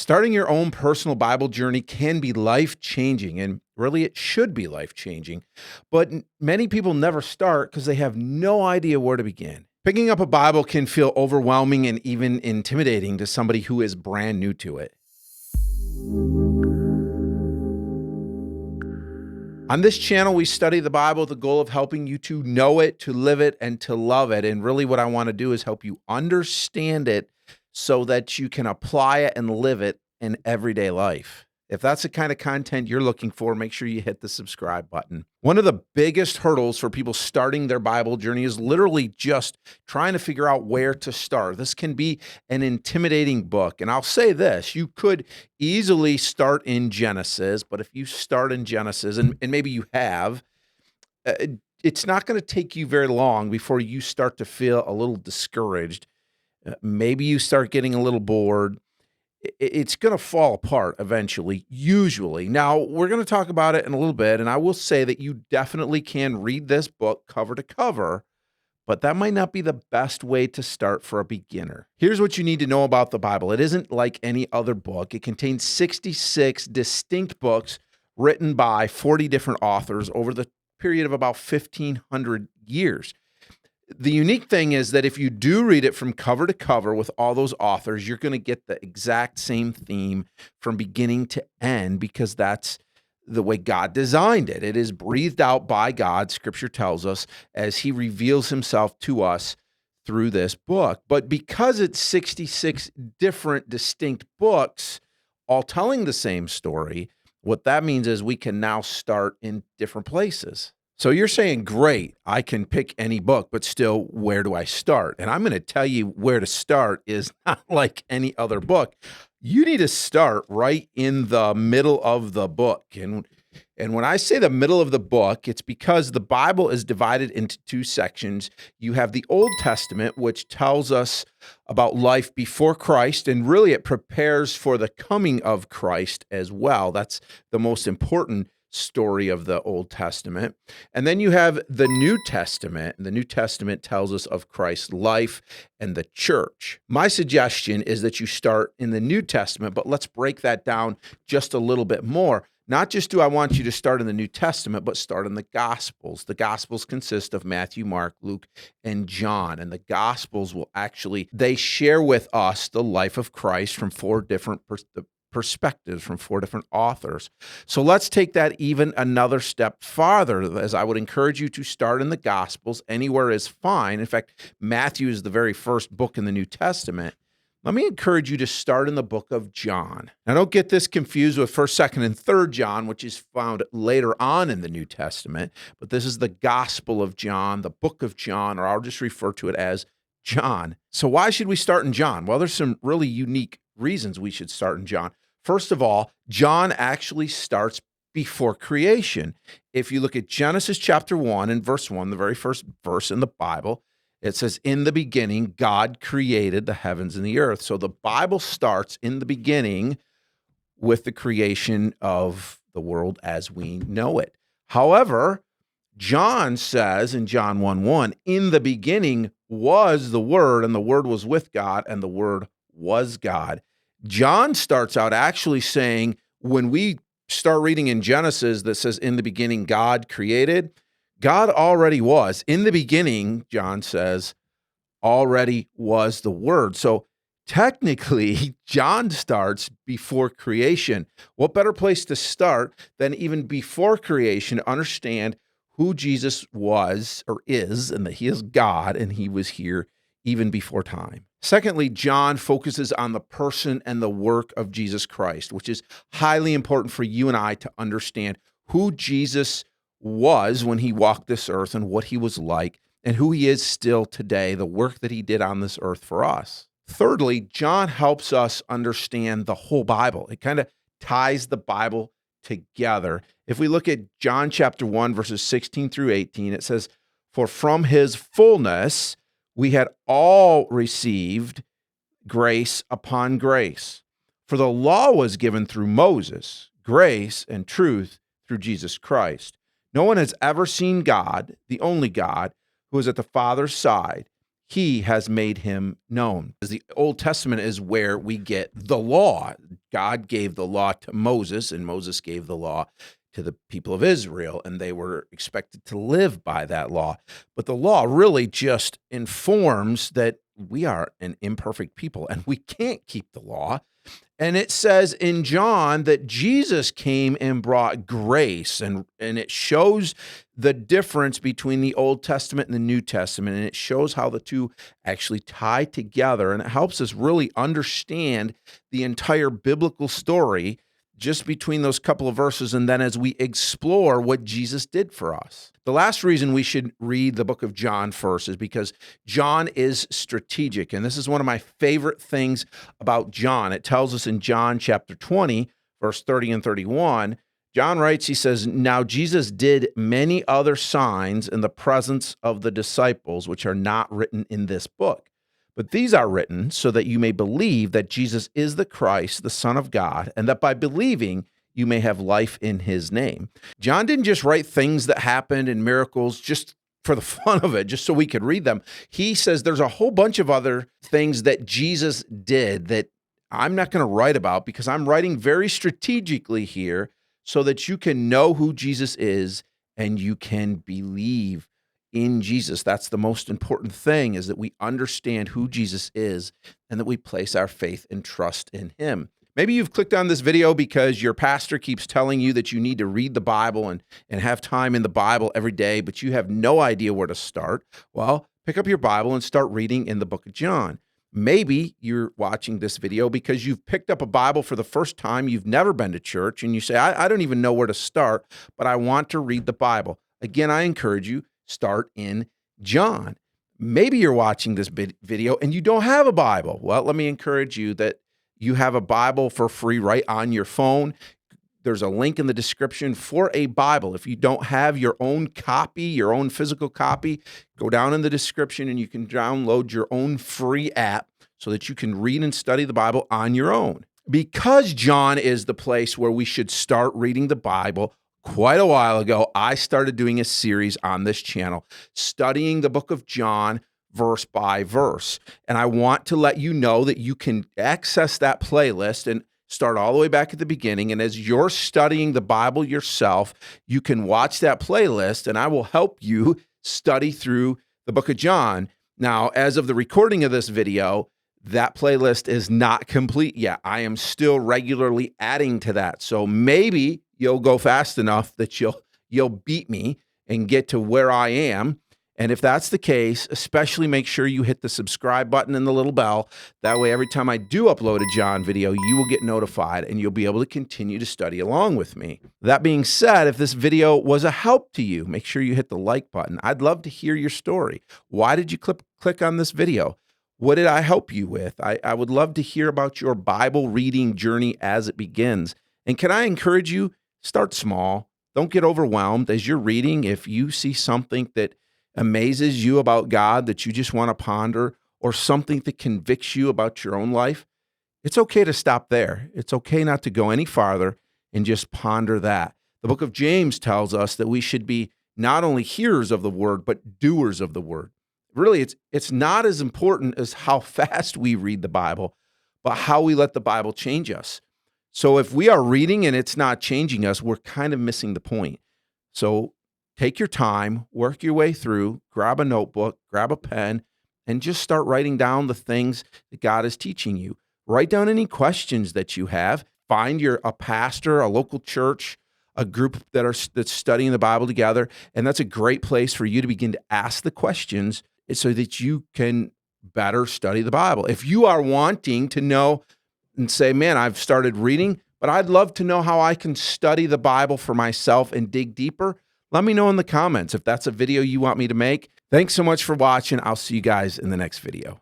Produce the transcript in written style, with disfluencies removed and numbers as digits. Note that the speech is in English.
Starting your own personal Bible journey can be life-changing, and really it should be life-changing. But many people never start because they have no idea where to begin. Picking up a Bible can feel overwhelming and even intimidating to somebody who is brand new to it. On this channel, we study the Bible with the goal of helping you to know it, to live it, and to love it. And really what I want to do is help you understand it so that you can apply it and live it in everyday life. If that's the kind of content you're looking for, make sure you hit the subscribe button. One of the biggest hurdles for people starting their Bible journey is literally just trying to figure out where to start. This can be an intimidating book. And I'll say this, you could easily start in Genesis, but if you start in Genesis, and maybe you have, it's not going to take you very long before you start to feel a little discouraged. Maybe you start getting a little bored. It's going to fall apart eventually, usually. Now, we're going to talk about it in a little bit, and I will say that you definitely can read this book cover to cover, but that might not be the best way to start for a beginner. Here's what you need to know about the Bible. It isn't like any other book. It contains 66 distinct books written by 40 different authors over the period of about 1,500 years. The unique thing is that if you do read it from cover to cover with all those authors, you're going to get the exact same theme from beginning to end because that's the way God designed it. It is breathed out by God, Scripture tells us, as He reveals Himself to us through this book. But because it's 66 different distinct books, all telling the same story, what that means is we can now start in different places. So you're saying, great, I can pick any book, but still, where do I start? And I'm going to tell you where to start is not like any other book. You need to start right in the middle of the book. And when I say the middle of the book, it's because the Bible is divided into two sections. You have the Old Testament, which tells us about life before Christ, and really it prepares for the coming of Christ as well. That's the most important story of the Old Testament. And then you have the New Testament. The New Testament tells us of Christ's life and the church. My suggestion is that you start in the New Testament, but let's break that down just a little bit more. Not just do I want you to start in the New Testament, but start in the Gospels. The Gospels consist of Matthew, Mark, Luke, and John. And the Gospels will they share with us the life of Christ from four different perspectives from four different authors. So let's take that even another step farther, as I would encourage you to start in the Gospels. Anywhere is fine. In fact, Matthew is the very first book in the New Testament. Let me encourage you to start in the book of John. Now, don't get this confused with 1st, 2nd, and 3rd John, which is found later on in the New Testament, but this is the Gospel of John, the book of John, or I'll just refer to it as John. So why should we start in John? Well, there's some really unique reasons we should start in John. First of all, John actually starts before creation. If you look at Genesis chapter 1 and verse 1, the very first verse in the Bible, it says, in the beginning, God created the heavens and the earth. So the Bible starts in the beginning with the creation of the world as we know it. However, John says in John 1:1, in the beginning was the Word, and the Word was with God, and the Word was God. John starts out actually saying, when we start reading in Genesis that says, in the beginning, God created, God already was. In the beginning, John says, already was the Word. So technically, John starts before creation. What better place to start than even before creation to understand who Jesus was or is, and that He is God, and He was here even before time. Secondly, John focuses on the person and the work of Jesus Christ, which is highly important for you and I to understand who Jesus was when He walked this earth and what He was like, and who He is still today, the work that He did on this earth for us. Thirdly, John helps us understand the whole Bible. It kind of ties the Bible together. If we look at John chapter 1, verses 16 through 18, it says, for from His fullness we had all received grace upon grace. For the law was given through Moses, grace and truth through Jesus Christ. No one has ever seen God, the only God, who is at the Father's side. He has made Him known. As the Old Testament is where we get the law. God gave the law to Moses, and Moses gave the law to the people of Israel, and they were expected to live by that law. But the law really just informs that we are an imperfect people and we can't keep the law. And it says in John that Jesus came and brought grace, and it shows the difference between the Old Testament and the New Testament, and it shows how the two actually tie together, and it helps us really understand the entire biblical story just between those couple of verses, and then as we explore what Jesus did for us. The last reason we should read the book of John first is because John is strategic, and this is one of my favorite things about John. It tells us in John chapter 20, verse 30 and 31, John writes, he says, "Now Jesus did many other signs in the presence of the disciples, which are not written in this book. But these are written so that you may believe that Jesus is the Christ, the Son of God, and that by believing you may have life in his name." John didn't just write things that happened and miracles just for the fun of it, just so we could read them. He says there's a whole bunch of other things that Jesus did that I'm not going to write about because I'm writing very strategically here so that you can know who Jesus is and you can believe in Jesus. That's the most important thing, is that we understand who Jesus is and that we place our faith and trust in him. Maybe you've clicked on this video because your pastor keeps telling you that you need to read the Bible and have time in the Bible every day, but you have no idea where to start. Well, pick up your Bible and start reading in the book of John. Maybe you're watching this video because you've picked up a Bible for the first time, you've never been to church, and you say, I don't even know where to start, but I want to read the Bible. Again, I encourage you, start in John. Maybe you're watching this video and you don't have a Bible. Well, let me encourage you that you have a Bible for free right on your phone. There's a link in the description for a Bible. If you don't have your own copy, your own physical copy, go down in the description and you can download your own free app so that you can read and study the Bible on your own. Because John is the place where we should start reading the Bible, quite a while ago, I started doing a series on this channel, studying the book of John verse by verse. And I want to let you know that you can access that playlist and start all the way back at the beginning. And as you're studying the Bible yourself, you can watch that playlist and I will help you study through the book of John. Now, as of the recording of this video, that playlist is not complete yet. I am still regularly adding to that. So maybe you'll go fast enough that you'll beat me and get to where I am. And if that's the case, especially make sure you hit the subscribe button and the little bell. That way, every time I do upload a John video, you will get notified and you'll be able to continue to study along with me. That being said, if this video was a help to you, make sure you hit the like button. I'd love to hear your story. Why did you click on this video? What did I help you with? I would love to hear about your Bible reading journey as it begins. And can I encourage you, start small. Don't get overwhelmed as you're reading. If you see something that amazes you about God that you just want to ponder, or something that convicts you about your own life, it's okay to stop there. It's okay not to go any farther and just ponder that. The book of James tells us that we should be not only hearers of the word, but doers of the word. Really, it's not as important as how fast we read the Bible, but how we let the Bible change us. So if we are reading and it's not changing us, we're kind of missing the point. So take your time, work your way through, grab a notebook, grab a pen, and just start writing down the things that God is teaching you. Write down any questions that you have. Find a pastor, a local church, a group that's studying the Bible together, and that's a great place for you to begin to ask the questions so that you can better study the Bible. If you are wanting to know and say, man, I've started reading, but I'd love to know how I can study the Bible for myself and dig deeper, let me know in the comments if that's a video you want me to make. Thanks so much for watching. I'll see you guys in the next video.